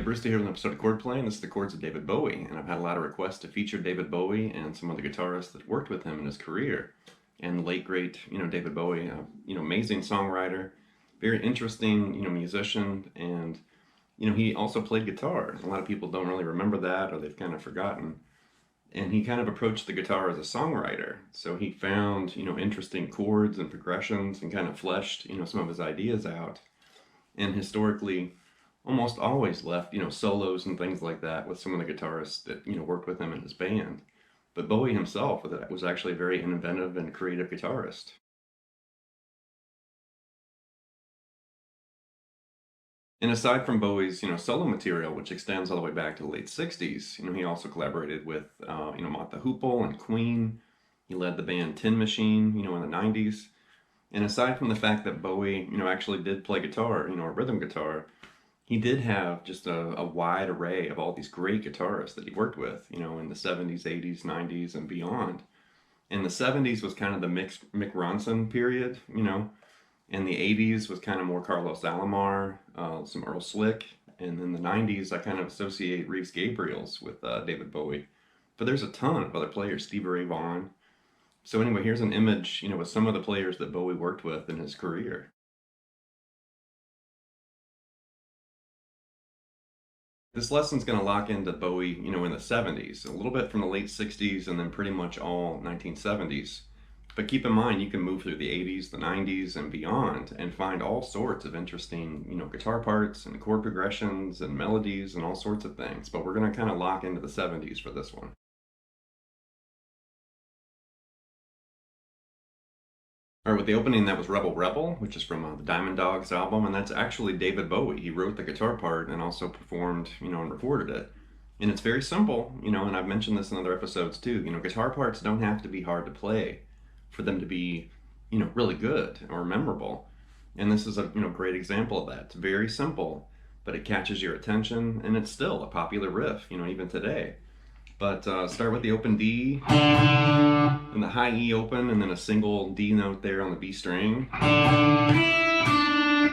Brewster here with an episode of Chordplay, and this is the Chords of David Bowie. And I've had a lot of requests to feature David Bowie and some of the guitarists that worked with him in his career. And the late great, David Bowie, amazing songwriter, very interesting, musician, and he also played guitar. A lot of people don't really remember that, or they've kind of forgotten. And he kind of approached the guitar as a songwriter. So he found, interesting chords and progressions and kind of fleshed, some of his ideas out. And historically, almost always left, solos and things like that with some of the guitarists that, worked with him in his band. But Bowie himself was actually a very inventive and creative guitarist. And aside from Bowie's, solo material, which extends all the way back to the late 60s, he also collaborated with, Mott the Hoople and Queen. He led the band Tin Machine, in the 90s. And aside from the fact that Bowie, actually did play guitar, a rhythm guitar, he did have just a wide array of all these great guitarists that he worked with, in the 70s, 80s, 90s, and beyond. And the 70s was kind of the Mick Ronson period, and the 80s was kind of more Carlos Alomar, some Earl Slick, and then the 90s I kind of associate Reeves Gabriel's with David Bowie. But there's a ton of other players, Stevie Ray Vaughan. So anyway, here's an image, with some of the players that Bowie worked with in his career. This lesson's going to lock into Bowie, in the 70s, a little bit from the late 60s, and then pretty much all 1970s. But keep in mind, you can move through the 80s, the 90s, and beyond, and find all sorts of interesting, guitar parts and chord progressions and melodies and all sorts of things. But we're going to kind of lock into the 70s for this one. All right, with the opening, that was Rebel Rebel, which is from the Diamond Dogs album, and that's actually David Bowie. He wrote the guitar part and also performed, and recorded it. And it's very simple, and I've mentioned this in other episodes too. Guitar parts don't have to be hard to play for them to be, really good or memorable. And this is a, great example of that. It's very simple, but it catches your attention, and it's still a popular riff, even today. But start with the open D, and the high E open, and then a single D note there on the B string.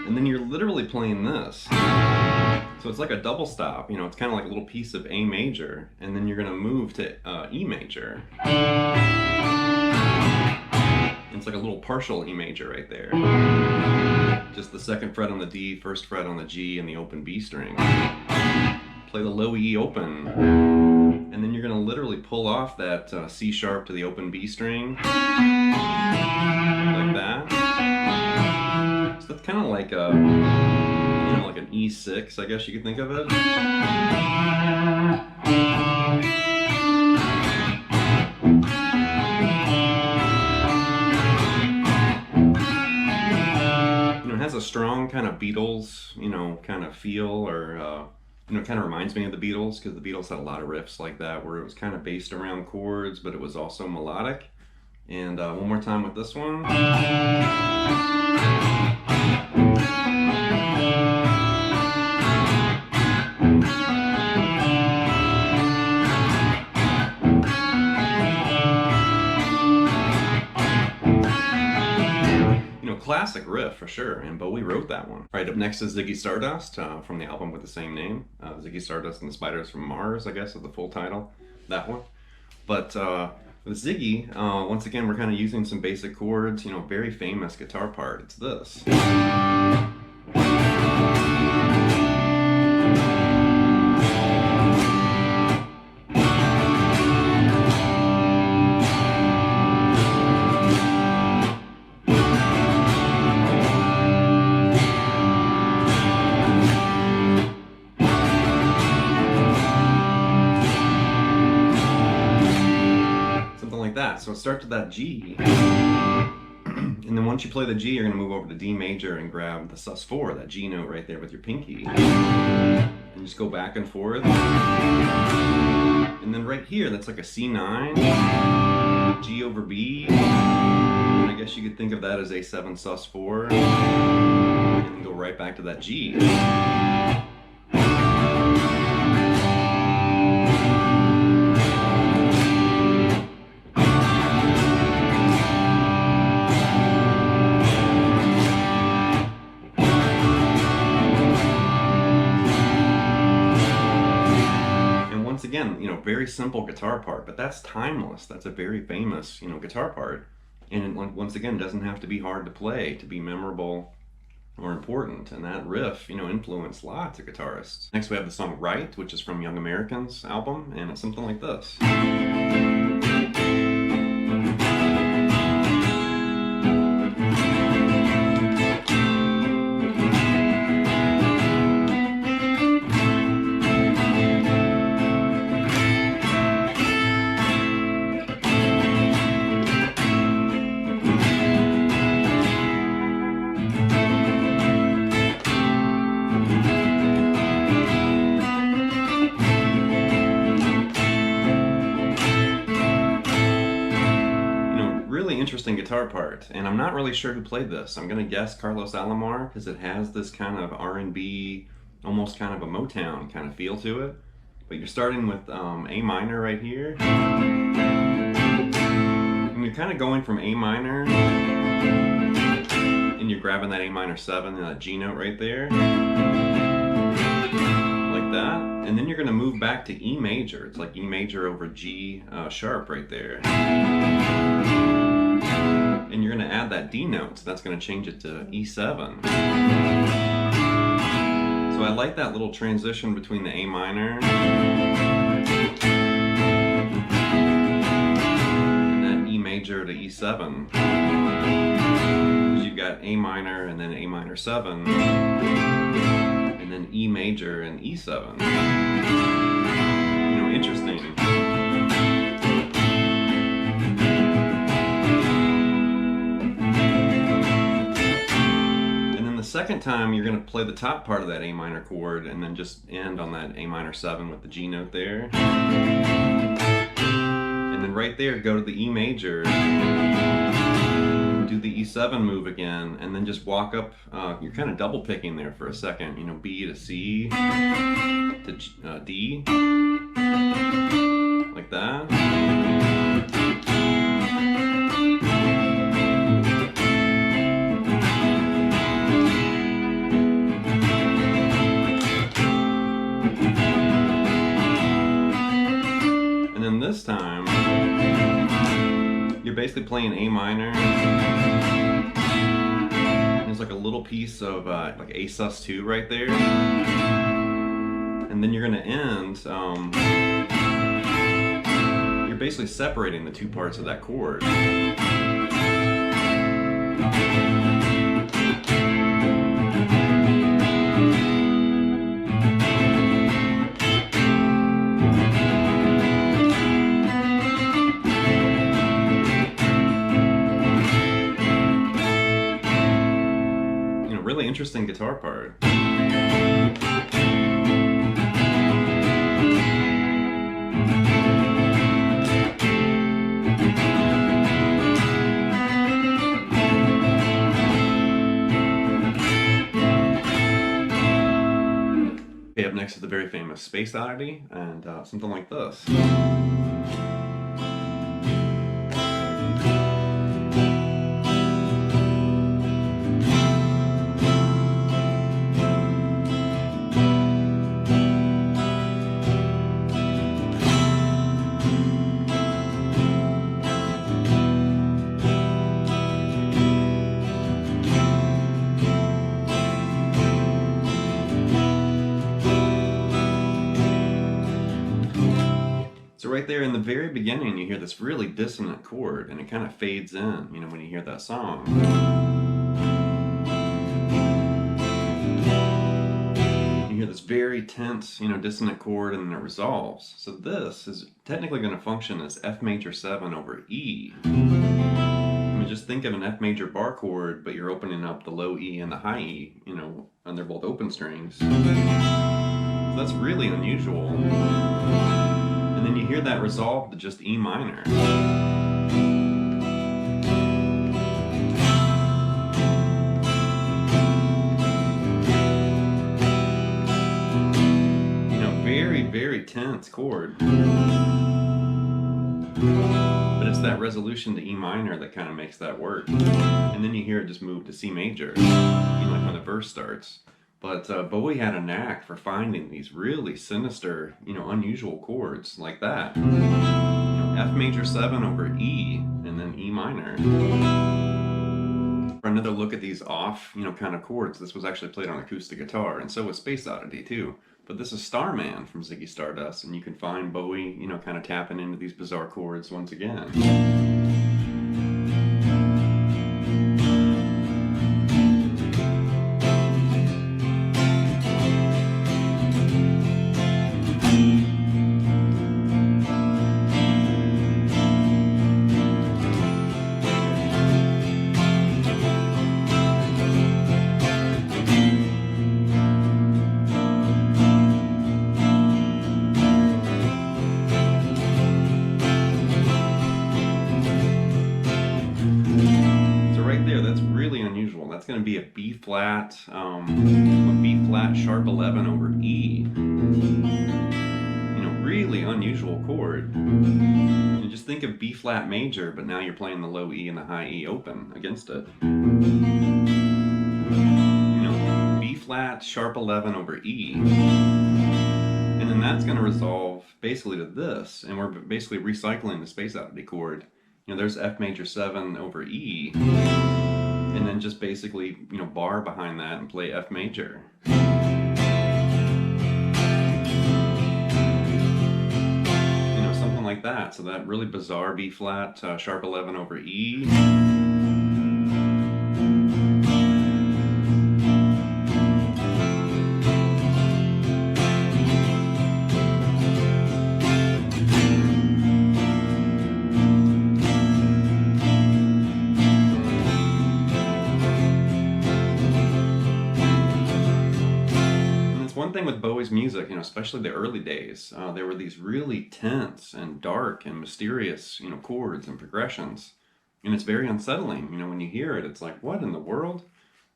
And then you're literally playing this. So it's like a double stop, it's kind of like a little piece of A major, and then you're going to move to E major. It's like a little partial E major right there. Just the second fret on the D, first fret on the G, and the open B string. Play the low E open. And then you're going to literally pull off that C sharp to the open B string. Like that. So that's kind of like a, like an E6, I guess you could think of it. It has a strong kind of Beatles, kind of feel, or it kind of reminds me of the Beatles, because the Beatles had a lot of riffs like that where it was kind of based around chords, but it was also melodic. And one more time with this one. Classic riff for sure, and Bowie wrote that one. Right, up next is Ziggy Stardust from the album with the same name. Ziggy Stardust and the Spiders from Mars, I guess, is the full title, that one. But with Ziggy, once again, we're kind of using some basic chords, very famous guitar part. It's this. So start to that G, and then once you play the G, you're going to move over to D major and grab the sus4, that G note right there with your pinky, and just go back and forth. And then right here, that's like a C9, G over B, and I guess you could think of that as A7 sus4, and then go right back to that G. again, very simple guitar part, but that's timeless. That's a very famous, guitar part. And once again, doesn't have to be hard to play to be memorable or important. And that riff, influenced lots of guitarists. Next we have the song Right, which is from Young Americans album, and it's something like this. Interesting guitar part, and I'm not really sure who played this. I'm gonna guess Carlos Alomar, because it has this kind of R&B, almost kind of a Motown kind of feel to it. But you're starting with A minor right here, and you're kind of going from A minor, and you're grabbing that A minor 7 and that G note right there, like that, and then you're gonna move back to E major. It's like E major over G sharp right there. And you're going to add that D note, so that's going to change it to E7. So I like that little transition between the A minor and that E major to E7. Because you've got A minor and then A minor 7, and then E major and E7. Interesting. Second time you're going to play the top part of that A minor chord and then just end on that A minor 7 with the G note there, and then right there go to the E major, do the E7 move again, and then just walk up. You're kind of double picking there for a second, B to C to D, like that. This time, you're basically playing A minor. There's like a little piece of like A sus2 right there, and then you're going to end. You're basically separating the two parts of that chord. Really interesting guitar part. Okay, up next is the very famous Space Oddity, and something like this. Right there in the very beginning, you hear this really dissonant chord, and it kind of fades in, when you hear that song. You hear this very tense, dissonant chord, and then it resolves. So this is technically going to function as F major 7 over E. Just think of an F major bar chord, but you're opening up the low E and the high E, and they're both open strings. So that's really unusual. And then you hear that resolve to just E minor. Very, very tense chord. But it's that resolution to E minor that kind of makes that work. And then you hear it just move to C major, like when the verse starts. But Bowie had a knack for finding these really sinister, unusual chords like that. F major 7 over E, and then E minor. For another look at these off, kind of chords, this was actually played on acoustic guitar, and so was Space Oddity too. But this is Starman from Ziggy Stardust, and you can find Bowie, kind of tapping into these bizarre chords once again. That's going to be a B flat, sharp 11 over E. Really unusual chord. You just think of B flat major, but now you're playing the low E and the high E open against it. B flat, sharp 11 over E. And then that's going to resolve basically to this, and we're basically recycling the Space Oddity chord. There's F major 7 over E. And then just basically, bar behind that and play F major. Something like that. So that really bizarre B flat, sharp 11 over E. One thing with Bowie's music, especially the early days, there were these really tense and dark and mysterious, chords and progressions, and it's very unsettling. When you hear it, it's like, what in the world?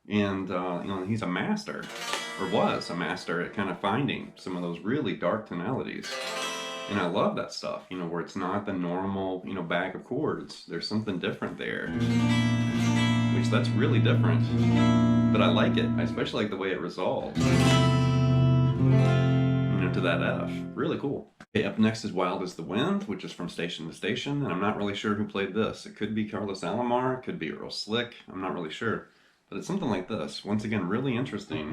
And he's a master, or was a master at kind of finding some of those really dark tonalities. And I love that stuff, where it's not the normal, bag of chords. There's something different there, which that's really different. But I like it. I especially like the way it resolves. To that F. Really cool. Okay, up next is Wild as the Wind, which is from Station to Station, and I'm not really sure who played this. It could be Carlos Alomar, it could be Earl Slick, I'm not really sure. But it's something like this. Once again, really interesting.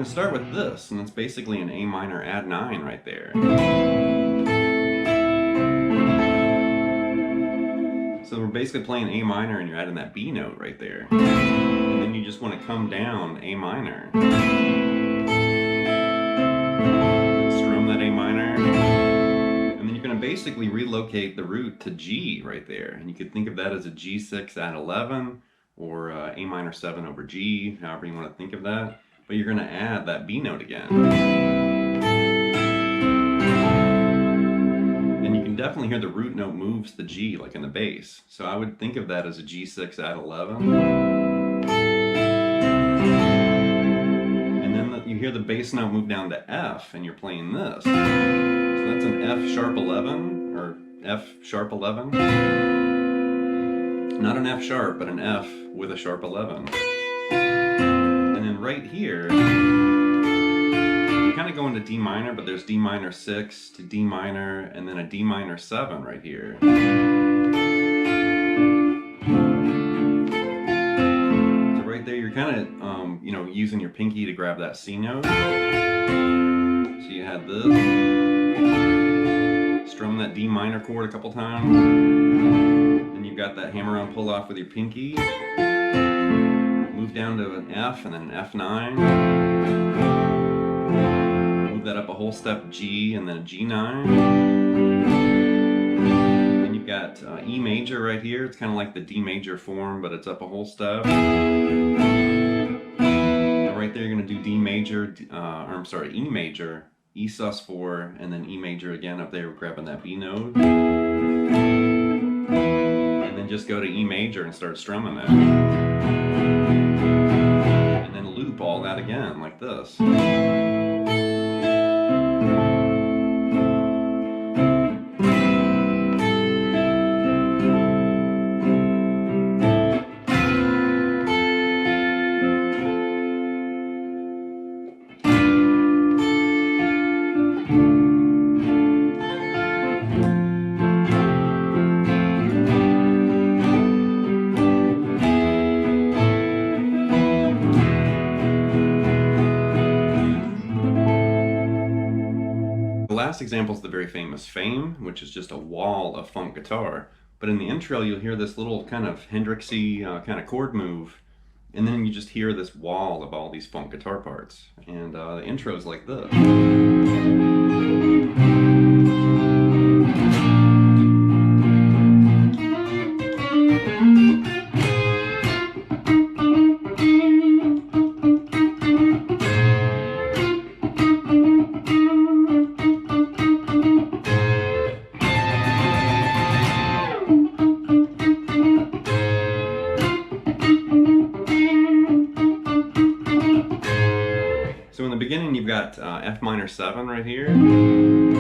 Start with this, and it's basically an A minor add 9 right there. So we're basically playing A minor and you're adding that B note right there. And then you just want to come down A minor. Strum that A minor. And then you're going to basically relocate the root to G right there. And you could think of that as a G6 add 11 or A minor 7 over G, however you want to think of that. But you're going to add that B note again. And you can definitely hear the root note moves the G, like in the bass. So I would think of that as a G6 add 11. And then you hear the bass note move down to F, and you're playing this. So that's an F sharp 11, or F sharp 11. Not an F sharp, but an F with a sharp 11. And then right here, you kind of go into D minor, but there's D minor 6 to D minor, and then a D minor 7 right here. So right there, you're kind of, know, using your pinky to grab that C note. So you had this. Strum that D minor chord a couple times. Then you've got that hammer on pull off with your pinky. Move down to an F and then an F9. Move that up a whole step, G and then a G9. Then you've got E major right here. It's kind of like the D major form, but it's up a whole step. And right there, you're going to do D major, E major, E sus4, and then E major again up there, grabbing that B note. And then just go to E major and start strumming it. And then loop all that again, like this. Last example is the very famous Fame, which is just a wall of funk guitar. But in the intro, you'll hear this little kind of Hendrixy kind of chord move, and then you just hear this wall of all these funk guitar parts. And the intro is like this. So in the beginning, you've got F minor 7 right here. And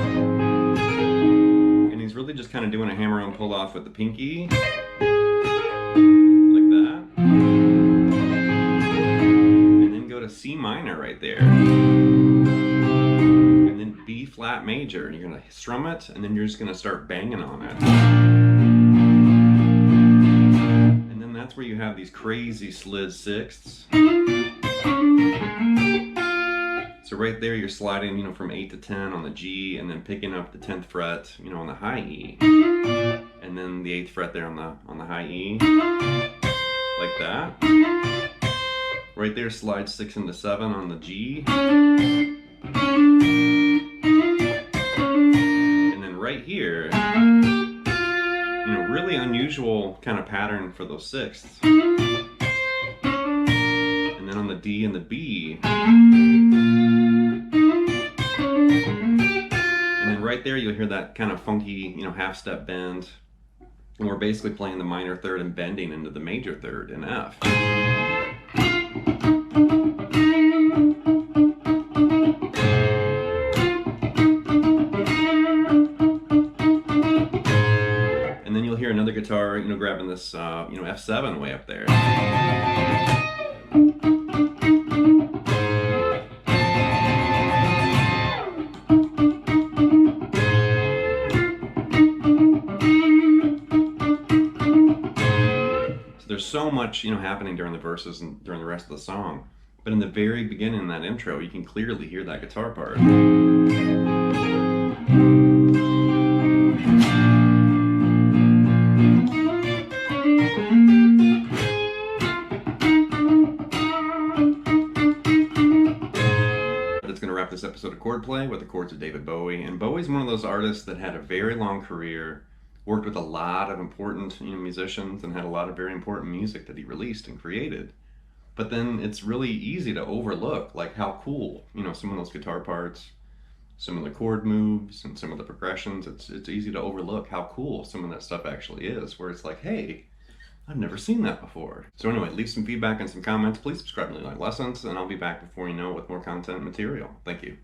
he's really just kind of doing a hammer on pull off with the pinky. Like that. And then go to C minor right there. And then B flat major. And you're going to strum it, and then you're just going to start banging on it. And then that's where you have these crazy slid sixths. So right there, you're sliding, you know, from 8 to 10 on the G, and then picking up the 10th fret, you know, on the high E, and then the 8th fret there on the high E, like that. Right there, slide 6 into 7 on the G, and then right here, you know, really unusual kind of pattern for those sixths. And then on the D and the B. Right there, you'll hear that kind of funky, you know, half-step bend, and we're basically playing the minor third and bending into the major third in F. And then you'll hear another guitar, you know, grabbing this, you know, F7 way up there. There's so much, you know, happening during the verses and during the rest of the song. But in the very beginning, in that intro, you can clearly hear that guitar part. But it's going to wrap this episode of Chordplay with the Chords of David Bowie. And Bowie's one of those artists that had a very long career, worked with a lot of important, you know, musicians, and had a lot of very important music that he released and created. But then it's really easy to overlook, like, how cool, you know, some of those guitar parts, some of the chord moves, and some of the progressions. It's easy to overlook how cool some of that stuff actually is, where it's like, hey, I've never seen that before. So anyway, leave some feedback and some comments. Please subscribe to Like Lessons, and I'll be back before you know with more content and material. Thank you.